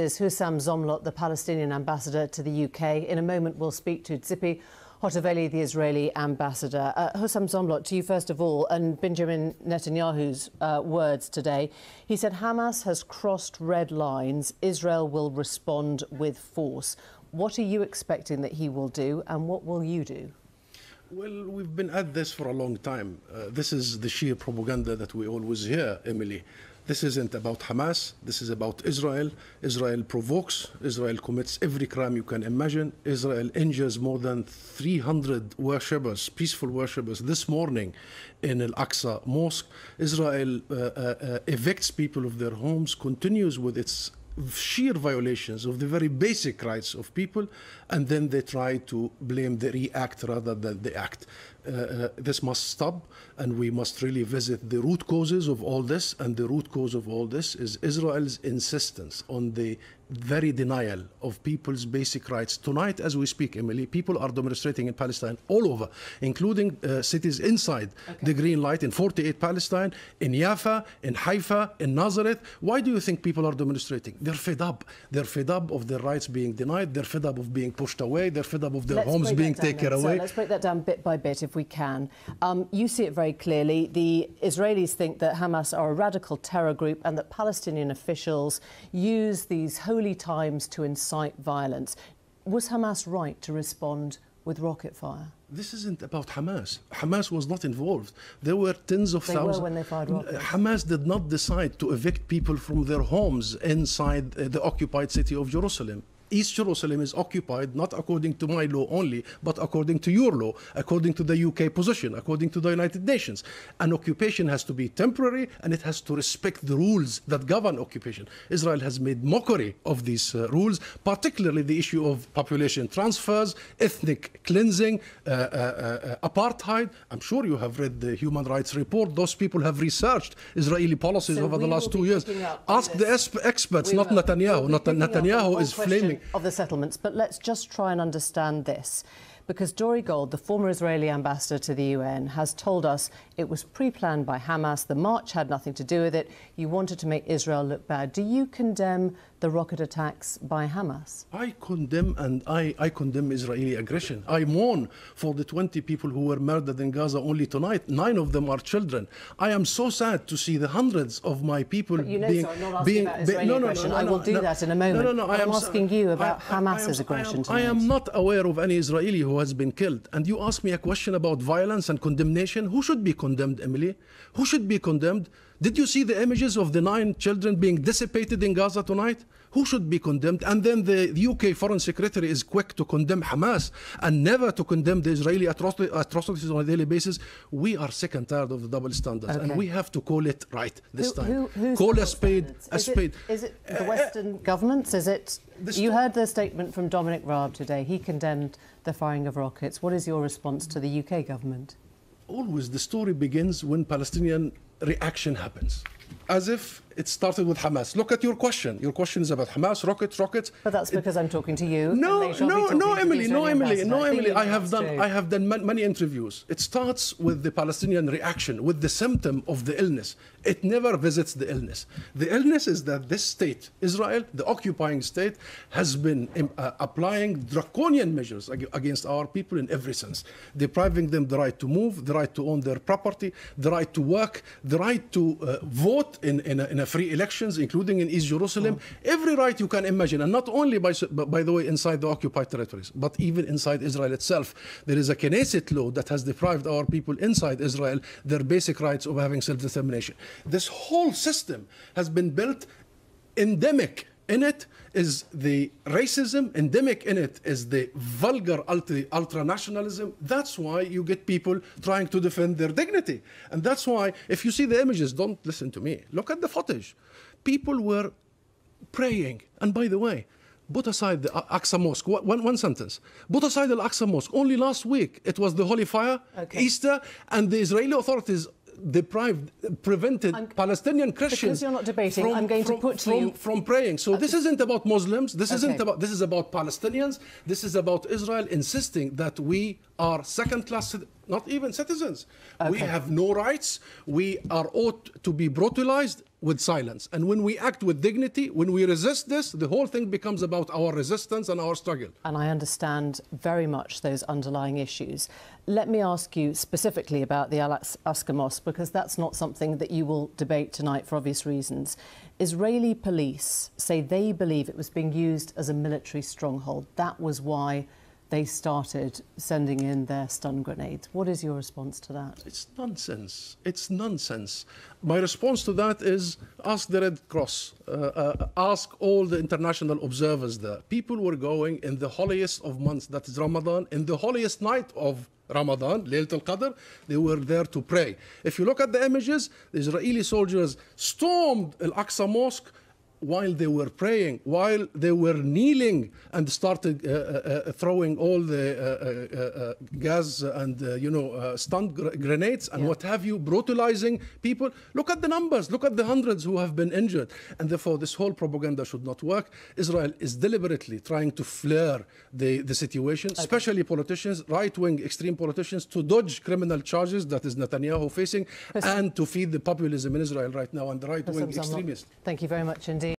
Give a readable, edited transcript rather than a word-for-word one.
Is Husam Zomlot, the Palestinian ambassador to the UK. In a moment, we'll speak to Tzipi Hotovely, the Israeli ambassador. Husam Zomlot, to you first of all, and Benjamin Netanyahu's words today. He said Hamas has crossed red lines. Israel will respond with force. What are you expecting that he will do, and what will you do? Well, we've been at this for a long time. This is the sheer propaganda that we always hear, Emily. This isn't about Hamas. This is about Israel. Israel provokes. Israel commits every crime you can imagine. Israel injures more than 300 worshippers, peaceful worshippers, this morning in Al-Aqsa Mosque. Israel evicts people of their homes, continues with its sheer violations of the very basic rights of people, and then they try to blame the react rather than the act. This must stop, and we must really visit the root causes of all this, and the root cause of all this is Israel's insistence on the very denial of people's basic rights. Tonight, as we speak, Emily, people are demonstrating in Palestine all over, including cities inside the green light in 48 Palestine, in Jaffa, in Haifa, in Nazareth. Why do you think people are demonstrating? They're fed up. They're fed up of their rights being denied. They're fed up of being pushed away. They're fed up of their homes being taken away. So let's break that down bit by bit if we can. You see it very clearly. The Israelis think that Hamas are a radical terror group and that Palestinian officials use these holy times to incite violence. Was Hamas right to respond with rocket fire? This isn't about Hamas. Hamas was not involved. There were tens of thousands. They were when they fired rockets. Hamas did not decide to evict people from their homes inside the occupied city of Jerusalem. East Jerusalem is occupied not according to my law only, but according to your law, according to the UK position, according to the United Nations. An occupation has to be temporary, and it has to respect the rules that govern occupation. Israel has made mockery of these rules, particularly the issue of population transfers, ethnic cleansing, apartheid. I'm sure you have read the Human Rights Report. Those people have researched Israeli policies over the last 2 years. Ask the experts, not Netanyahu. Netanyahu is flaming of the settlements, but let's just try and understand this, because Dori Gold, the former Israeli ambassador to the UN, has told us it was pre-planned by Hamas. The march had nothing to do with it. You wanted to make Israel look bad. Do you condemn the rocket attacks by Hamas? I condemn, and I condemn Israeli aggression. I mourn for the 20 people who were murdered in Gaza only tonight. 9 of them are children. I am so sad to see the hundreds of my people but you know, being... So I'm not asking about Israeli aggression. I will do that in a moment. I'm asking you about Hamas's aggression tonight. I am not aware of any Israeli who has been killed. And you ask me a question about violence and condemnation. Who should be condemned, Emily? Who should be condemned? Did you see the images of the 9 children being dissipated in Gaza tonight? Who should be condemned? And then the UK Foreign Secretary is quick to condemn Hamas and never to condemn the Israeli atrocities on a daily basis. We are sick and tired of the double standards, and we have to call it right this time. Call a spade a spade. Is it the Western governments? Is it... You heard the statement from Dominic Raab today. He condemned the firing of rockets. What is your response to the UK government? Always the story begins when Palestinian reaction happens, as if it started with Hamas. Look at your question. Your question is about Hamas, rockets. But that's because I'm talking to you. No, Emily. I have done many interviews. It starts with the Palestinian reaction, with the symptom of the illness. It never visits the illness. The illness is that this state, Israel, the occupying state, has been applying draconian measures against our people in every sense, depriving them the right to move, the right to own their property, the right to work, the right to vote in a free elections, including in East Jerusalem, every right you can imagine, and not only, by the way, inside the occupied territories, but even inside Israel itself. There is a Knesset law that has deprived our people inside Israel their basic rights of having self-determination. This whole system has been built. Endemic in it is the racism, endemic in it is the vulgar ultra-nationalism. That's why you get people trying to defend their dignity. And that's why, if you see the images, don't listen to me, look at the footage. People were praying. And by the way, put aside the Aqsa Mosque, one sentence. Put aside the Aqsa Mosque. Only last week, it was the Holy Fire, Easter, and the Israeli authorities prevented Palestinian Christians. Because you're not debating, I'm going to put to you from praying. So this isn't about Muslims. This is about Palestinians. This is about Israel insisting that we are second-class, not even citizens. We have no rights. We are ought to be brutalized. with silence. And when we act with dignity, when we resist this, the whole thing becomes about our resistance and our struggle. And I understand very much those underlying issues. Let me ask you specifically about the Al-Aqsa Mosque, because that's not something that you will debate tonight for obvious reasons. Israeli police say they believe it was being used as a military stronghold. That was why they started sending in their stun grenades. What is your response to that? It's nonsense. It's nonsense. My response to that is ask the Red Cross, ask all the international observers there. People were going in the holiest of months, that is Ramadan, in the holiest night of Ramadan, Laylat al-Qadr, they were there to pray. If you look at the images, the Israeli soldiers stormed Al-Aqsa Mosque while they were praying, while they were kneeling, and started throwing all the gas and stun grenades and what have you, brutalizing people. Look at the numbers, look at the hundreds who have been injured. And therefore this whole propaganda should not work. Israel is deliberately trying to flare the situation, especially politicians, right-wing extreme politicians, to dodge criminal charges that is Netanyahu facing, and to feed the populism in Israel right now and the right-wing extremists. Thank you very much indeed.